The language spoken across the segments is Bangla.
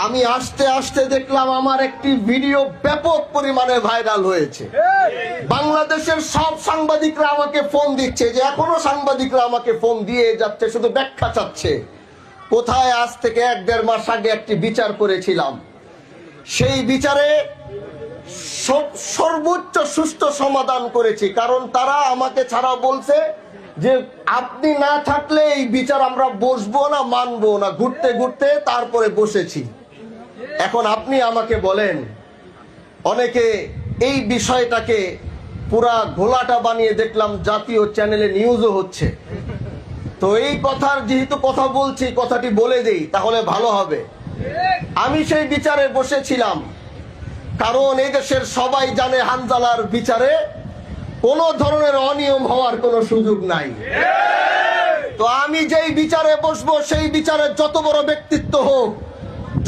আমি আসতে আসতে দেখলাম আমার একটি ভিডিও ব্যাপক পরিমাণে ভাইরাল হয়েছে। বাংলাদেশের সব সাংবাদিকরা আমাকে ফোন দিচ্ছে, যে এখনো সাংবাদিকরা আমাকে ফোন দিয়ে যাচ্ছে, শুধু ব্যাখ্যা চাচ্ছে। কোথায় আজ থেকে 1-1.5 মাস আগে একটি বিচার করেছিলাম, সেই বিচারে সর্বোচ্চ সুষ্ঠু সমাধান করেছি। কারণ তারা আমাকে ছাড়া বলছে যে আপনি না থাকলে এই বিচার আমরা বসবো না, মানবো না। ঘুরতে ঘুরতে তারপরে বসেছি। এখন আপনি আমাকে বলেন, অনেকে এই বিষয়টাকে পুরা ঘোলাটা বানিয়ে দেখলাম জাতীয় চ্যানেলে নিউজও হচ্ছে। তো এই কথার যেহেতু কথা বলছি, কথাটি বলে দেই তাহলে ভালো হবে। আমি সেই বিচারে বসেছিলাম, কারণ এই দেশের সবাই জানে হানজালার বিচারে কোন ধরনের অনিয়ম হওয়ার কোনো সুযোগ নাই। তো আমি যেই বিচারে বসবো, সেই বিচারে যত বড় ব্যক্তিত্ব হোক,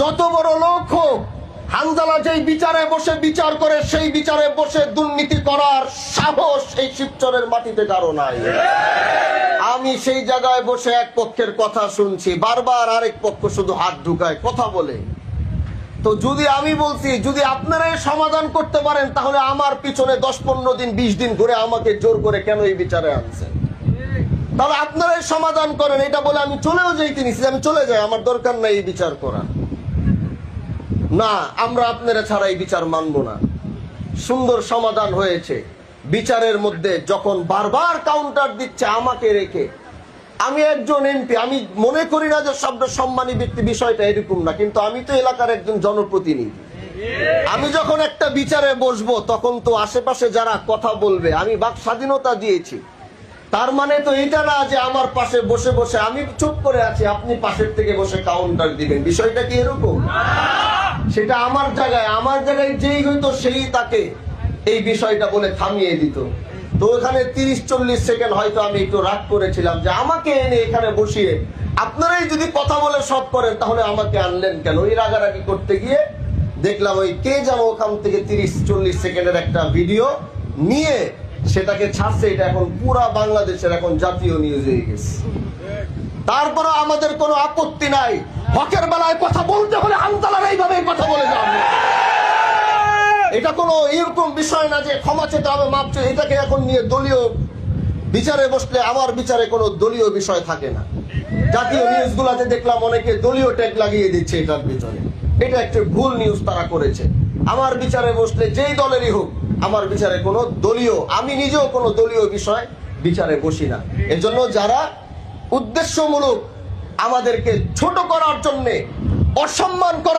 যত বড় লোক হোক, হানজালা যেই বিচারে বসে বিচার করে, সেই বিচারে বসে দুর্নীতি করার সাহস এই শিবচরের মাটিতে কারো নাই। আমি সেই জায়গায় বসে এক পক্ষের কথা শুনছি, বারবার আরেক পক্ষ শুধু হাত ঢুকায়, কথা বলে। তো যদি আমি বলছি, যদি আপনারাই সমাধান করতে পারেন, তাহলে আমার পিছনে 10-15 দিন 20 দিন ঘুরে আমাকে জোর করে কেন এই বিচারে আনছেন? তাহলে আপনারাই সমাধান করেন। এটা বলে আমি চলেও যাইতে নিছি, আমি চলে যাই, আমার দরকার নাই এই বিচার করা। না, আমরা আপনারা ছাড়া এই বিচার মানব না। সুন্দর সমাধান হয়েছে। বিচারের মধ্যে যখন বারবার কাউন্টার দিচ্ছে আমাকে রেখে, আমি একজন এমপি, আমি মনে করি না যে শব্দ সম্মানী ব্যক্তি, বিষয়টা এরকম না, কিন্তু আমি তো এলাকার একজন জনপ্রতিনিধি। আমি যখন একটা বিচারে বসবো, তখন তো আশেপাশে যারা কথা বলবে, আমি বাক স্বাধীনতা দিয়েছি। তার মানে তো এটা না যে আমার পাশে বসে বসে আমি চুপ করে আছি, আপনি পাশের থেকে বসে কাউন্টার দিবেন। বিষয়টা কি এরকম? সেটা আমার জায়গায় যেই হইতো সেই তাকে এই বিষয়টা বলে থামিয়ে দিত। তো ওখানে 30-40 সেকেন্ড হয়তো আমি একটু রাগ করেছিলাম যে আমাকে এনে এখানে বসিয়ে আপনারাই যদি কথা বলে সব করেন, তাহলে আমাকে আনলেন কেন? ওই রাগারাগি করতে গিয়ে দেখলাম ওই কে যেন ওখান থেকে 30-40 সেকেন্ডের একটা ভিডিও নিয়ে সেটাকে ছাড়ছে। এটা এখন পুরা বাংলাদেশের এখন জাতীয় নিউজ হয়ে গেছে। তারপরে আমাদের কোনো আপত্তি নাই। হকের বেলায় কথা বলতে হলে হানজালার এইভাবে কথা বলে যান। এটা কোনো এরকম বিষয় না যে ক্ষমা চেতে হবে, মাপ চেয়ে। এটাকে এখন নিয়ে দলীয় বিচারে বসলে আমার বিচারে কোনো দলীয় বিষয় থাকে না। জাতীয় নিউজগুলোতে দেখলাম অনেকে দলীয় ট্যাগ লাগিয়ে দিচ্ছে এটার ভিতরে। এটা একটা ভুল নিউজ তারা করেছে। আমার বিচারে বসলে যেই দলেরই হোক, আমার বিচারে কোনো দলীয়, আমি নিজেও কোনো দলীয় বিষয় বিচারে বসি না। এজন্য যারা উদ্দেশ্যমূলক আমাদেরকে ছোট করার জন্যে, অসম্মান করার